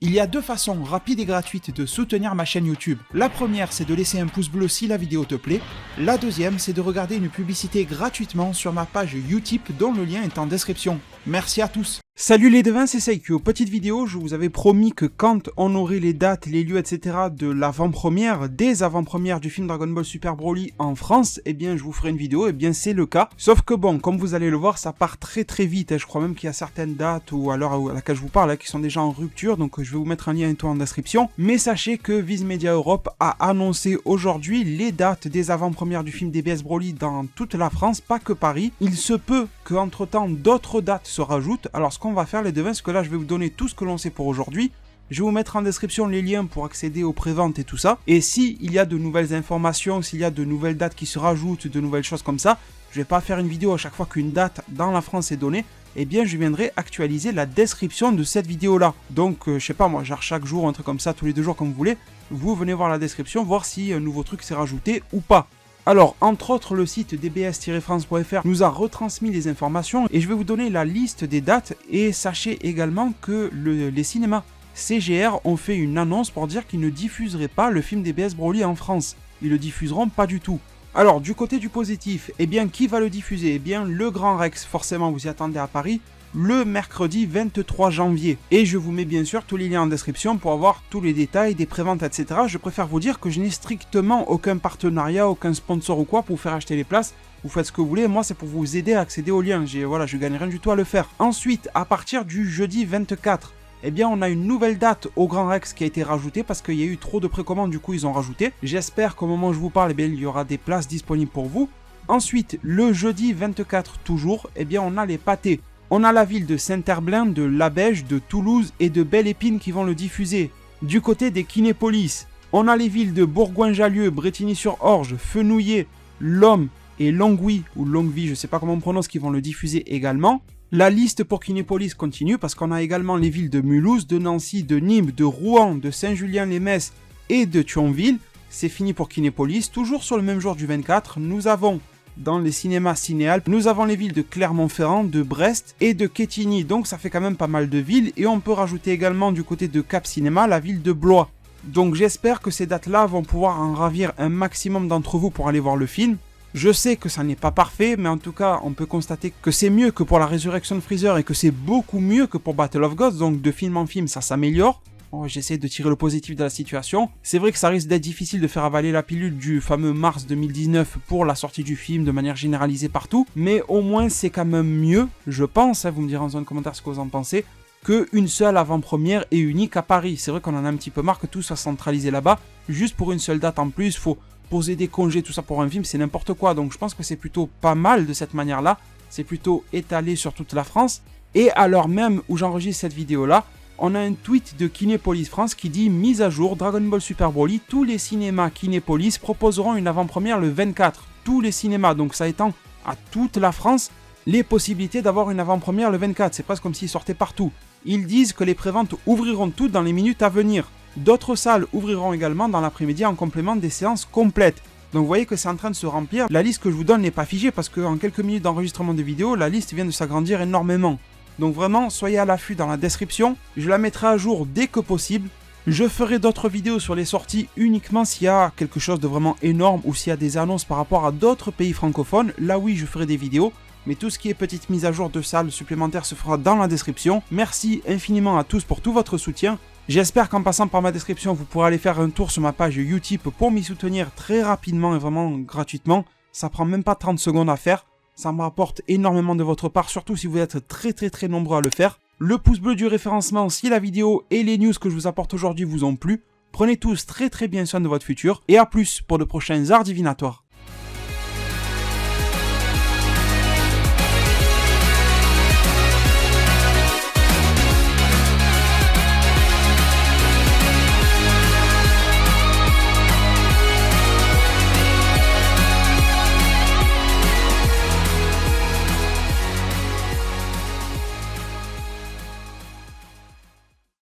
Il y a deux façons rapides et gratuites de soutenir ma chaîne YouTube. La première, c'est de laisser un pouce bleu si la vidéo te plaît. La deuxième, c'est de regarder une publicité gratuitement sur ma page Utip dont le lien est en description. Merci à tous. Salut les devins, c'est Seikyo. Petite vidéo, je vous avais promis que quand on aurait les dates, les lieux, etc. de l'avant-première, des avant-premières du film Dragon Ball Super Broly en France, eh bien je vous ferai une vidéo, eh bien c'est le cas. Sauf que bon, comme vous allez le voir, ça part très vite. Je crois même qu'il y a certaines dates ou à l'heure à laquelle je vous parle qui sont déjà en rupture, donc je vais vous mettre un lien et tout en description. Mais sachez que Viz Media Europe a annoncé aujourd'hui les dates des avant-premières du film DBS Broly dans toute la France, pas que Paris. Il se peut qu'entre temps d'autres dates se rajoutent. Alors ce qu'on va faire les devins, c'est que là je vais vous donner tout ce que l'on sait pour aujourd'hui. Je vais vous mettre en description les liens pour accéder aux préventes et tout ça. Et s'il y a de nouvelles informations, s'il y a de nouvelles dates qui se rajoutent, de nouvelles choses comme ça, je vais pas faire une vidéo à chaque fois qu'une date dans la France est donnée. Eh bien je viendrai actualiser la description de cette vidéo là. Donc je sais pas moi, genre chaque jour, un truc comme ça, tous les 2 jours comme vous voulez, vous venez voir la description, voir si un nouveau truc s'est rajouté ou pas. Alors, entre autres, le site dbs-france.fr nous a retransmis les informations et je vais vous donner la liste des dates. Et sachez également que les cinémas CGR ont fait une annonce pour dire qu'ils ne diffuseraient pas le film DBS Broly en France. Ils le diffuseront pas du tout. Alors, du côté du positif, eh bien, qui va le diffuser? Eh bien, le Grand Rex, forcément, vous y attendez à Paris, le mercredi 23 janvier. Et je vous mets bien sûr tous les liens en description pour avoir tous les détails des préventes, etc. Je préfère vous dire que je n'ai strictement aucun partenariat, aucun sponsor ou quoi pour vous faire acheter les places. Vous faites ce que vous voulez, moi c'est pour vous aider à accéder aux liens. Voilà, je gagne rien du tout à le faire. Ensuite, à partir du jeudi 24, eh bien on a une nouvelle date au Grand Rex qui a été rajoutée parce qu'il y a eu trop de précommandes, du coup ils ont rajouté. J'espère qu'au moment où je vous parle, eh bien, il y aura des places disponibles pour vous. Ensuite, le jeudi 24 toujours, eh bien on a les pâtés. On a la ville de Saint-Herblain, de Labège, de Toulouse et de Belle-Épine qui vont le diffuser. Du côté des Kinépolis, on a les villes de Bourgoin-Jallieu, Brétigny-sur-Orge, Fenouillet, Lomme et Longwy, ou Longwy, je ne sais pas comment on prononce, qui vont le diffuser également. La liste pour Kinépolis continue parce qu'on a également les villes de Mulhouse, de Nancy, de Nîmes, de Rouen, de Saint-Julien-les-Metz et de Thionville. C'est fini pour Kinépolis. Toujours sur le même jour du 24, nous avons dans les cinémas Cinéalpes, nous avons les villes de Clermont-Ferrand, de Brest et de Quetigny. Donc ça fait quand même pas mal de villes. Et on peut rajouter également du côté de Cap Cinéma la ville de Blois. Donc j'espère que ces dates-là vont pouvoir en ravir un maximum d'entre vous pour aller voir le film. Je sais que ça n'est pas parfait, mais en tout cas, on peut constater que c'est mieux que pour la résurrection de Freezer et que c'est beaucoup mieux que pour Battle of Gods. Donc de film en film, ça s'améliore. J'essaie de tirer le positif de la situation. C'est vrai que ça risque d'être difficile de faire avaler la pilule du fameux mars 2019 pour la sortie du film de manière généralisée partout, mais au moins c'est quand même mieux, je pense, vous me direz en zone de commentaire ce que vous en pensez, qu'une seule avant-première et unique à Paris. C'est vrai qu'on en a un petit peu marre que tout soit centralisé là-bas, juste pour une seule date en plus, faut poser des congés, tout ça pour un film, c'est n'importe quoi. Donc je pense que c'est plutôt pas mal de cette manière-là, c'est plutôt étalé sur toute la France. Et à l'heure même où j'enregistre cette vidéo-là, on a un tweet de Kinépolis France qui dit « Mise à jour, Dragon Ball Super Broly, tous les cinémas Kinépolis proposeront une avant-première le 24. » Tous les cinémas, donc ça étend à toute la France les possibilités d'avoir une avant-première le 24. C'est presque comme s'ils sortaient partout. Ils disent que les préventes ouvriront toutes dans les minutes à venir. D'autres salles ouvriront également dans l'après-midi en complément des séances complètes. Donc vous voyez que c'est en train de se remplir. La liste que je vous donne n'est pas figée parce qu'en quelques minutes d'enregistrement de vidéo, la liste vient de s'agrandir énormément. Donc vraiment, soyez à l'affût dans la description, je la mettrai à jour dès que possible. Je ferai d'autres vidéos sur les sorties uniquement s'il y a quelque chose de vraiment énorme ou s'il y a des annonces par rapport à d'autres pays francophones. Là oui, je ferai des vidéos, mais tout ce qui est petite mise à jour de salles supplémentaires se fera dans la description. Merci infiniment à tous pour tout votre soutien. J'espère qu'en passant par ma description, vous pourrez aller faire un tour sur ma page Utip pour m'y soutenir très rapidement et vraiment gratuitement. Ça prend même pas 30 secondes à faire. Ça me rapporte énormément de votre part, surtout si vous êtes très nombreux à le faire. Le pouce bleu du référencement si la vidéo et les news que je vous apporte aujourd'hui vous ont plu. Prenez tous très bien soin de votre futur et à plus pour de prochains arts divinatoires.